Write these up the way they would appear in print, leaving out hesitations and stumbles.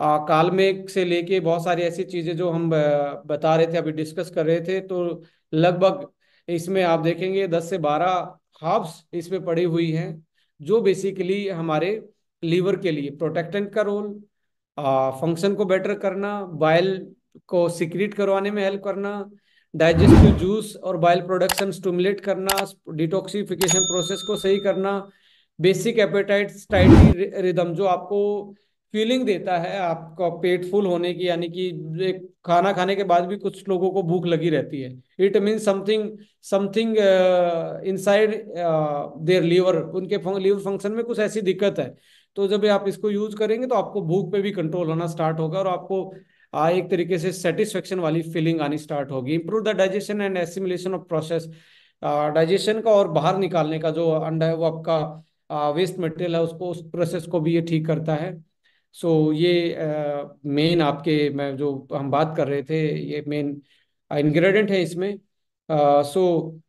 कालमेघ से लेके बहुत सारी ऐसी चीजें जो हम बता रहे थे, अभी डिस्कस कर रहे थे, तो लगभग इसमें आप देखेंगे 10 से 12 हर्ब्स इसमें पड़ी हुई हैं, जो बेसिकली हमारे लीवर के लिए प्रोटेक्टेंट का रोल, फंक्शन को बेटर करना, बाइल को सिक्रीट करवाने में हेल्प करना, डाइजेस्टिव जूस और बाइल प्रोडक्शन स्टिमुलेट करना, डिटॉक्सिफिकेशन प्रोसेस को सही करना, बेसिक एपेटाइट टाइटी रिदम जो आपको फीलिंग देता है आपका पेट फुल होने की, यानी कि एक खाना खाने के बाद भी कुछ लोगों को भूख लगी रहती है। It mean something something inside their liver, उनके लीवर फंक्शन में कुछ ऐसी दिक्कत है। तो जब आप इसको यूज करेंगे तो आपको भूख पे भी कंट्रोल होना स्टार्ट होगा, और आपको एक तरीके से सेटिस्फेक्शन वाली फीलिंग आनी स्टार्ट होगी। Improve the digestion and assimilation of process, digestion का और बाहर निकालने का जो अंडा है वो आपका वेस्ट मटेरियल है उसको, उस प्रोसेस को भी ये ठीक करता है। सो ये मेन आपके मैं जो हम बात कर रहे थे, ये मेन इंग्रेडिएंट है इसमें। सो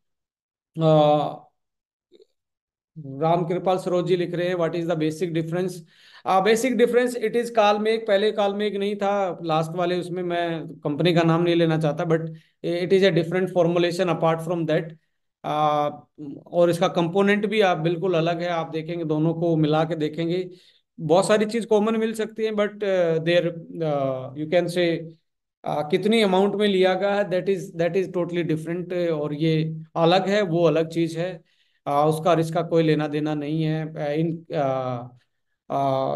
राम कृपाल सरोज जी लिख रहे हैं, what is the basic difference? Basic difference, it is kalmegh, पहले कालमेघ नहीं था, लास्ट वाले उसमें मैं कंपनी का नाम नहीं लेना चाहता, but it is a different formulation apart from that. और इसका कंपोनेंट भी आप बिल्कुल अलग है, आप देखेंगे दोनों को मिला के देखेंगे बहुत सारी चीज कॉमन मिल सकती है, बट देर यू कैन से कितनी अमाउंट में लिया गया है, दैट इज टोटली डिफरेंट, और ये अलग है, वो अलग चीज है। उसका और इसका कोई लेना देना नहीं है। इन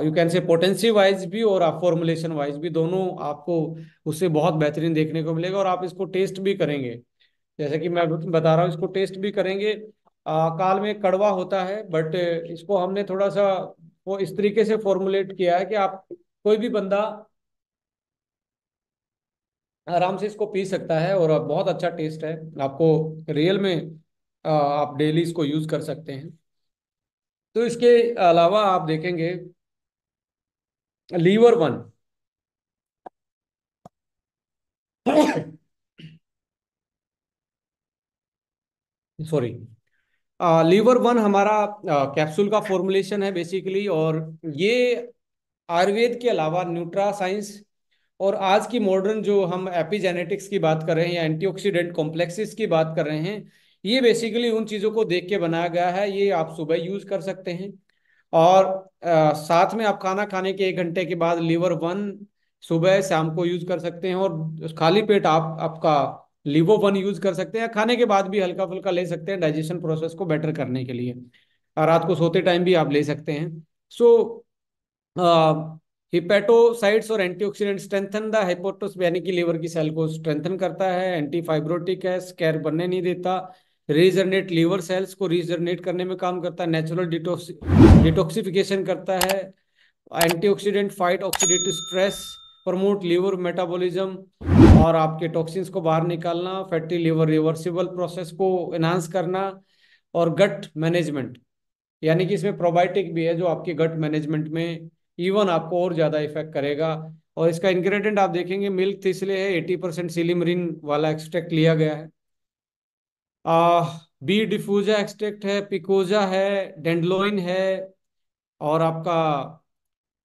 you can say potency wise भी और फॉर्मुलेशन वाइज भी दोनों आपको उससे बहुत बेहतरीन देखने को मिलेगा, और आप इसको टेस्ट भी करेंगे, जैसे कि मैं बता रहा हूँ, इसको टेस्ट भी करेंगे। काल में कड़वा होता है, बट इसको हमने थोड़ा सा वो इस तरीके से फॉर्मुलेट किया है कि आप कोई भी बंदा आराम से इसको पी सकता है, और बहुत अच्छा टेस्ट है आपको रियल में। आप डेली इसको यूज कर सकते हैं। तो इसके अलावा आप देखेंगे liver one. Sorry, liver one हमारा कैप्सूल का फॉर्मुलेशन है बेसिकली, और ये आयुर्वेद के अलावा न्यूट्रा साइंस और आज की मॉडर्न जो हम एपिजेनेटिक्स की बात कर रहे हैं या एंटीऑक्सीडेंट कॉम्प्लेक्सेस की बात कर रहे हैं, ये बेसिकली उन चीज़ों को देख के बनाया गया है। ये आप सुबह यूज कर सकते हैं, और साथ में आप खाना खाने के 1 घंटे के बाद लीवर वन सुबह शाम को यूज कर सकते हैं, और खाली पेट आप आपका लीवो वन यूज कर सकते हैं, खाने के बाद भी हल्का फुल्का ले सकते हैं डाइजेशन प्रोसेस को बेटर करने के लिए, और रात को सोते टाइम भी आप ले सकते हैं। सो हिपेटोसाइट्स और एंटीऑक्सीडेंट स्ट्रेंथन द हेपेटोस, यानी कि लीवर की सेल को स्ट्रेंथन करता है, एंटी फाइब्रोटिक है, स्कैर बनने नहीं देता, रीजनरेट लीवर सेल्स को रीजनरेट करने में काम करता है, नेचुरल डिटॉक्सिफिकेशन करता है, antioxidant fight oxidative stress, promote liver metabolism और आपके टॉक्सिन्स को बाहर निकालना, फैटी लीवर रिवर्सिबल प्रोसेस को एनहांस करना, और गट मैनेजमेंट, यानी कि इसमें प्रोबायोटिक भी है जो आपके गट मैनेजमेंट में इवन आपको और ज्यादा इफेक्ट करेगा। और इसका इंग्रेडिएंट आप देखेंगे मिल्क थिसले है, 80% सिलिमरिन वाला एक्सट्रैक्ट लिया गया है, बी डिफ्यूजा एक्सट्रैक्ट है, पिकोजा है, डेंडलोइन है, और आपका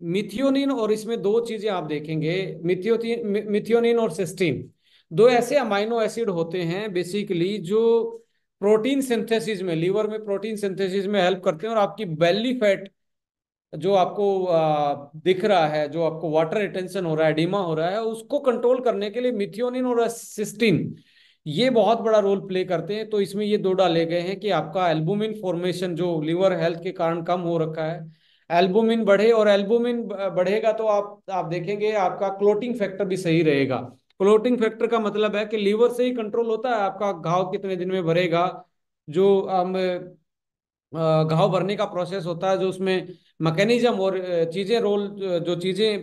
मिथियोनिन, और इसमें दो चीजें आप देखेंगे, मिथियोनिन और सिस्टीन, दो ऐसे अमाइनो एसिड होते हैं बेसिकली जो प्रोटीन सिंथेसिस में, लीवर में प्रोटीन सिंथेसिस में हेल्प करते हैं, और आपकी बेली फैट जो आपको दिख रहा है, जो आपको वाटर रिटेंशन हो रहा है, एडिमा हो रहा है, उसको कंट्रोल करने के लिए मिथियोनिन और सिस्टीन ये बहुत बड़ा रोल प्ले करते हैं। तो इसमें ये दो डाले गए हैं कि आपका एल्बुमिन फॉर्मेशन जो लीवर हेल्थ के कारण कम हो रखा है, एल्बुमिन बढ़े, और एल्बुमिन बढ़ेगा तो आप देखेंगे आपका क्लोटिंग फैक्टर भी सही रहेगा। क्लोटिंग फैक्टर का मतलब है कि लीवर से ही कंट्रोल होता है आपका घाव कितने दिन में भरेगा, जो घाव भरने का प्रोसेस होता है, जो उसमें मैकेनिज्म और चीजें रोल, जो चीजें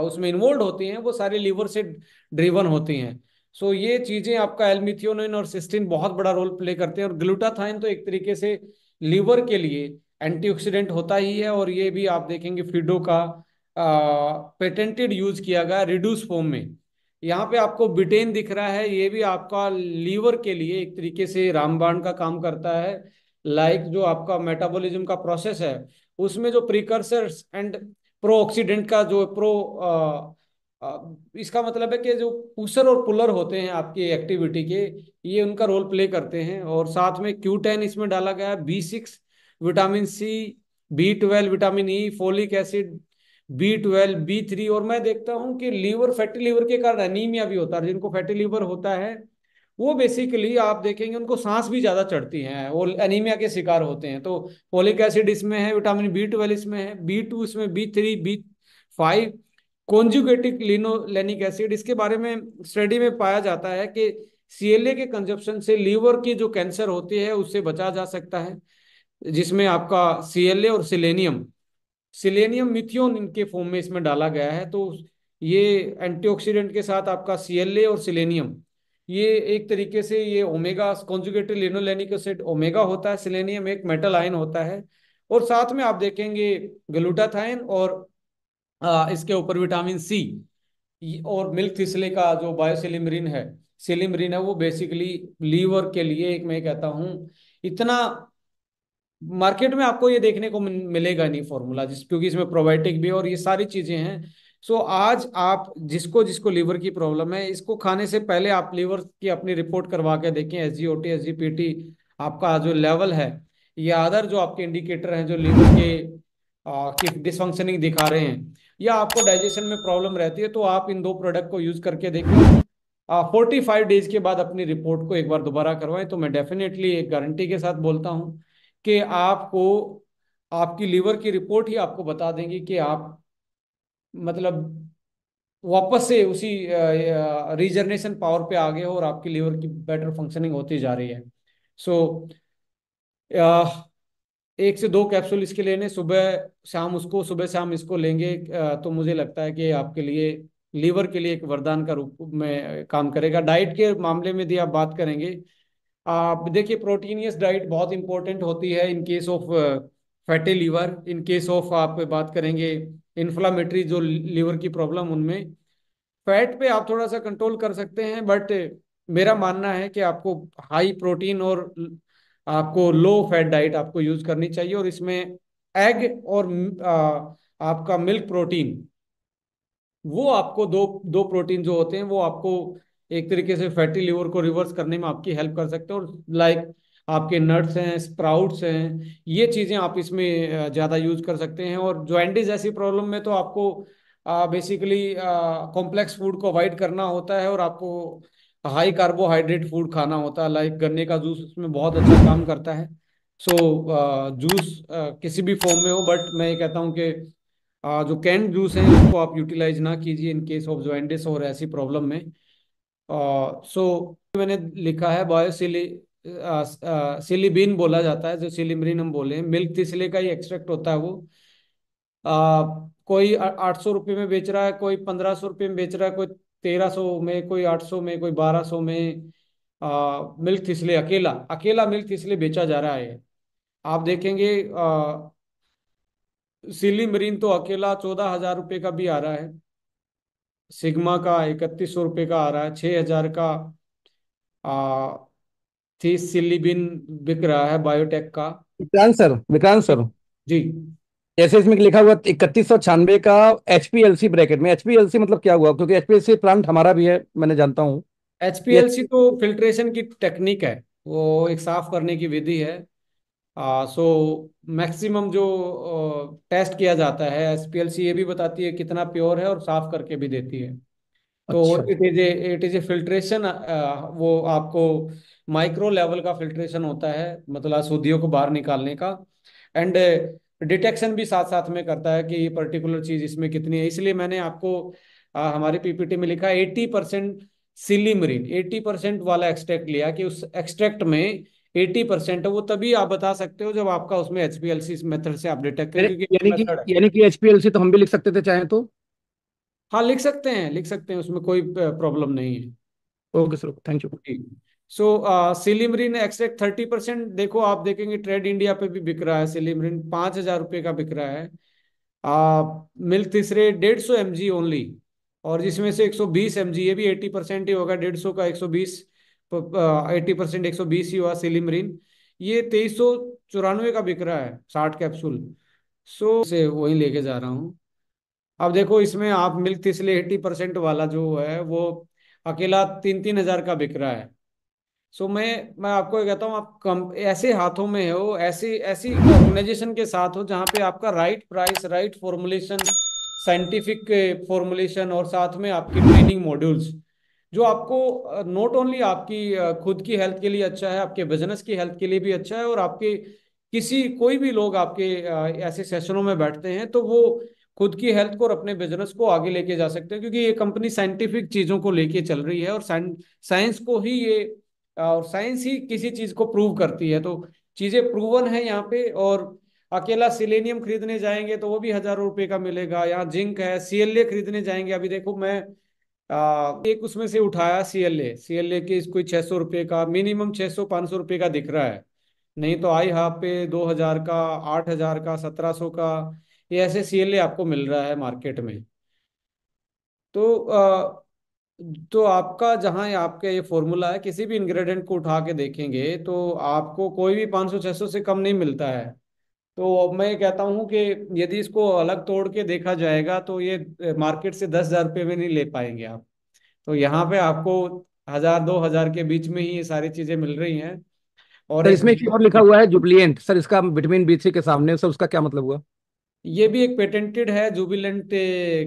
उसमें इन्वॉल्व होती हैं वो सारी लीवर से ड्रिवन होती हैं। सो ये चीजें आपका एल्मिथियोनिन और सिस्टीन बहुत बड़ा रोल प्ले करते हैं, और ग्लूटाथाइन तो एक तरीके से लीवर के लिए एंटीऑक्सीडेंट होता ही है, और ये भी आप देखेंगे फिडो का पेटेंटेड यूज किया गया रिड्यूस फॉर्म में। यहाँ पे आपको बिटेन दिख रहा है, ये भी आपका लीवर के लिए एक तरीके से रामबाण का काम करता है। लाइक जो आपका मेटाबॉलिज्म का प्रोसेस है उसमें जो प्रिकर्सर्स एंड प्रो ऑक्सीडेंट का जो प्रो इसका मतलब है कि जो पुशर और पुलर होते हैं आपकी एक्टिविटी के, ये उनका रोल प्ले करते हैं। और साथ में Q10 इसमें डाला गया है, B6, vitamin C, B12, vitamin E, folic acid, B12, B3। और मैं देखता हूँ कि लीवर, फैटी लीवर के कारण एनीमिया भी होता है। जिनको फैटी लीवर होता है वो बेसिकली आप देखेंगे उनको सांस भी ज्यादा चढ़ती हैं, वो एनीमिया के शिकार होते हैं। तो फोलिक एसिड इसमें है, विटामिन B12 इसमें है, B2 इसमें, B3, B5, conjugative linolenic acid. इसके बारे में स्टडी में पाया जाता है कि CLA के कंजप्शन से लीवर की जो कैंसर होती है उससे बचा जा सकता है। जिसमें आपका CLA और सिलेनियम, सिलेनियम मिथियोन इनके फॉर्म में इसमें डाला गया है। तो ये एंटीऑक्सीडेंट के साथ आपका CLA और सिलेनियम, ये एक तरीके से ये omega conjugated linolenic acid omega होता है, सिलेनियम एक मेटल आयन होता है। और साथ में आप देखेंगे ग्लूटाथाइन और इसके ऊपर विटामिन सी और मिल्क थिसले का जो बायोसिलिमरिन है, सिलिमरिन है, वो बेसिकली लीवर के लिए एक, मैं कहता हूँ इतना मार्केट में आपको ये देखने को मिलेगा नहीं फॉर्मूला, जिस क्योंकि इसमें प्रोबायोटिक भी है और ये सारी चीजें हैं। सो आज आप जिसको जिसको लीवर की प्रॉब्लम है, इसको खाने से पहले आप लीवर की अपनी रिपोर्ट करवा के देखें, SGOT, SGPT आपका जो लेवल है, या अदर जो आपके इंडिकेटर हैं जो लीवर के की डिसफंक्शनिंग दिखा रहे हैं, या आपको डाइजेशन में प्रॉब्लम रहती है, तो आप इन दो प्रोडक्ट को यूज करके देखें। 45 डेज के बाद अपनी रिपोर्ट को एक बार दोबारा करवाएं। तो मैं डेफिनेटली एक गारंटी के साथ बोलता हूं कि आपको आपकी लीवर की रिपोर्ट ही आपको बता देंगी कि आप मतलब वापस से उसी रीजनरेशन पावर पे आ गए हो और आपकी लीवर की बेटर फंक्शनिंग होती जा रही है। सो 1 से 2 कैप्सूल इसके लेने, सुबह शाम उसको, सुबह शाम इसको लेंगे तो मुझे लगता है कि आपके लिए, लीवर के लिए एक वरदान का रूप में काम करेगा। डाइट के मामले में यदि आप बात करेंगे, आप देखिए प्रोटीनियस डाइट बहुत इंपॉर्टेंट होती है in case of fatty liver. In case of आप बात करेंगे इन्फ्लामेटरी जो लीवर की प्रॉब्लम, उनमें फैट पे आप थोड़ा सा कंट्रोल कर सकते हैं। बट मेरा मानना है कि आपको हाई प्रोटीन और आपको लो फैट डाइट आपको यूज करनी चाहिए। और इसमें एग और आपका मिल्क प्रोटीन, वो आपको दो दो प्रोटीन जो होते हैं वो आपको एक तरीके से फैटी लिवर को रिवर्स करने में आपकी हेल्प कर सकते हैं। और लाइक आपके नट्स हैं, स्प्राउट्स हैं, ये चीज़ें आप इसमें ज़्यादा यूज कर सकते हैं। और जॉइंटिस जैसी प्रॉब्लम में तो आपको बेसिकली कॉम्प्लेक्स फूड को अवॉइड करना होता है और आपको हाई कार्बोहाइड्रेट फूड खाना होता है। लाइक गन्ने का जूस उसमें बहुत अच्छा काम करता है। सो जूस किसी भी फॉर्म में हो, बट मैं ये कहता हूँ कि जो कैंड जूस है उसको आप यूटिलाइज ना कीजिए इन केस ऑफ जॉइंटिस और ऐसी प्रॉब्लम में। सो मैंने लिखा है बायोसिली सिलिबिन बोला जाता है, जो सिलिमरिन हम बोले हैं, मिल्क तिसले का ही एक्सट्रैक्ट होता है वो। कोई 800 रुपये में बेच रहा है, कोई 1500 रुपये में बेच रहा है, कोई 1300 में, कोई 800 में, कोई 1200 में। मिल्क तिसले अकेला अकेला मिल्क तिसले बेचा जा रहा है। आप देखेंगे सिलिमरीन तो अकेला 14,000 रुपये का भी आ रहा है, सिग्मा का 3100 रुपये का आ रहा है, 6,000 का आ, थी सिलिबिन बिक रहा है बायोटेक का। विक्रांत सर, जी। जैसे इसमें लिखा हुआ 3196 का HPLC ब्रैकेट में, HPLC मतलब क्या हुआ? क्योंकि HPLC प्लांट हमारा भी है, मैंने जानता हूँ ये। HPLC तो फिल्ट्रेशन की टेक्निक है, वो एक साफ करने की विधि है। सो मैक्सिमम जो टेस्ट किया जाता है, SPLC ये भी बताती है कितना प्योर है और साफ करके भी देती है। तो अच्छा। It is a filtration. वो आपको माइक्रो लेवल का फिल्ट्रेशन होता है, मतलब अशुद्धियों को बाहर निकालने का। एंड डिटेक्शन भी साथ साथ में करता है कि ये पर्टिकुलर चीज इसमें कितनी है। इसलिए मैंने आपको हमारी PPT में लिखा 80% सिलीमरीन, 80% वाला एक्सट्रैक्ट लिया कि उस एक्सट्रैक्ट में 80% है। वो तभी आप बता सकते हो जब आपका उसमें HPLC मेथड से आप डिटेक्ट करें, यानी क्योंकि यानी कि मेथड है। यानी कि HPLC तो हम भी लिख सकते थे चाहे तो। हाँ लिख सकते हैं, लिख सकते हैं, उसमें कोई प्रॉब्लम नहीं है। Okay sir, thank you. So silymarin extract 30%, देखो आप देखेंगे ट्रेड इंडिया पे भी बिक रहा है, सिलिमरिन 5,000 रुपये का बिक रहा है। मिल्क तीसरे 150 mg ओनली, और जिसमें से 120 mg, ये भी 80% ही होगा, 150 का 120, 80% 120 ही हुआ सिलिमरिन। ये 2394 का बिक रहा है, 60 कैप्सूल। सो से वही लेके जा रहा हूँ। अब देखो इसमें आप मिल्क तिसले 80% वाला जो है वो अकेला 3-3 हजार का बिक रहा है। सो मैं आपको ये कहता हूँ, आप कम ऐसे हाथों में हो, ऐसी ऐसी ऑर्गेनाइजेशन के साथ हो जहाँ पे आपका right price, right formulation, scientific formulation, और साथ में आपकी ट्रेनिंग मॉड्यूल्स, जो आपको नॉट ओनली आपकी खुद की हेल्थ के लिए अच्छा है, आपके बिजनेस की हेल्थ के लिए भी अच्छा है, और आपके किसी कोई भी लोग आपके ऐसे सेशनों में बैठते हैं तो वो खुद की हेल्थ को और अपने बिजनेस को आगे लेके जा सकते हैं, क्योंकि ये कंपनी साइंटिफिक चीजों को लेके चल रही है, और साइंस को ही ये, और साइंस ही किसी चीज को प्रूव करती है, तो चीजें प्रूवन है यहाँ पे। और अकेला सिलेनियम खरीदने जाएंगे तो वो भी हजारों रुपए का मिलेगा। यहाँ जिंक है, सीएलए खरीदने जाएंगे, अभी देखो मैं एक उसमें से उठाया सीएलए के, कोई 600 रुपये का, मिनिमम 600-500 रुपये का दिख रहा है। नहीं तो आई हाफ पे 2000 का, 8000 का, 1700 का, ये ऐसे सीएलए आपको मिल रहा है मार्केट में। तो तो आपका जहाँ आपका ये फॉर्मूला है, किसी भी इंग्रेडिएंट को उठा के देखेंगे तो आपको कोई भी 500-600 से कम नहीं मिलता है। तो अब मैं कहता हूँ कि यदि इसको अलग तोड़ के देखा जाएगा तो ये मार्केट से 10,000 रुपये में नहीं ले पाएंगे आप। तो यहाँ पे आपको 1000-2000 के बीच में ही ये सारी चीजें मिल रही हैं। और सर एक इसमें एक चीज और लिखा हुआ है जुबलिएंट, सर इसका विटामिन बी थ्री के सामने, सर उसका क्या मतलब हुआ? ये भी एक पेटेंटेड है, जुबिलेंट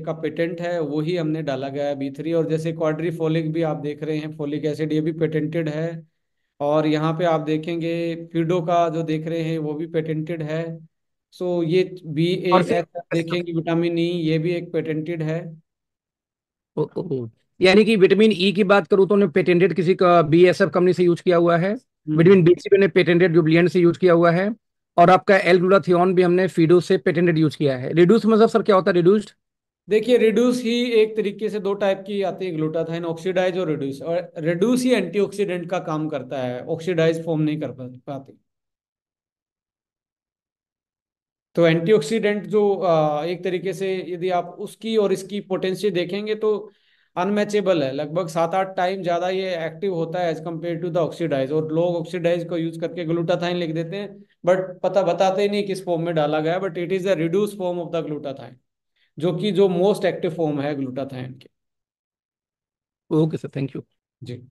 का पेटेंट है, वही हमने डाला गया है B3। और जैसे क्वाड्रीफोलिक भी आप देख रहे हैं, फोलिक एसिड, ये भी पेटेंटेड है। और यहाँ पे आप देखेंगे फिडो का जो देख रहे हैं वो भी पेटेंटेड है। सो ये और BAS आप देखेंगे, विटामिन ई, ये भी एक पेटेंटेड है। ओ, ओ, ओ। यानी कि विटामिन ई की बात करूँ तो उन्हें पेटेंटेड किसी का बीएसएफ कंपनी से यूज किया हुआ है। हम्म। विटामिन बी सी ने पेटेंटेड जुबलिएंट से यूज किया हुआ है। और आपका एल ग्लूटाथियोन भी हमने फीडो से पेटेंटेड यूज किया है। रिड्यूस मतलब सर क्या होता है रिड्यूस्ड? देखिए रिड्यूस ही एक तरीके से दो टाइप की आती है ग्लूटाथाइन, ऑक्सीडाइज और रिड्यूस। और रिड्यूस ही एंटीऑक्सीडेंट का काम करता है, ऑक्सीडाइज फॉर्म नहीं कर पाती। तो एंटीऑक्सीडेंट जो एक तरीके से यदि आप उसकी और इसकी पोटेंशियल देखेंगे तो अनमैचेबल है, लगभग 7-8 टाइम ज्यादा ये एक्टिव होता है as compare to the oxidise. और लोग ऑक्सीडाइज को यूज करके ग्लूटाथाइन लिख देते हैं, बट पता बताते ही नहीं किस फॉर्म में डाला गया है, but it is the reduce form of the glutathione, जो कि जो मोस्ट एक्टिव फॉर्म है ग्लूटाथाइन के। Okay sir, thank you. Ji.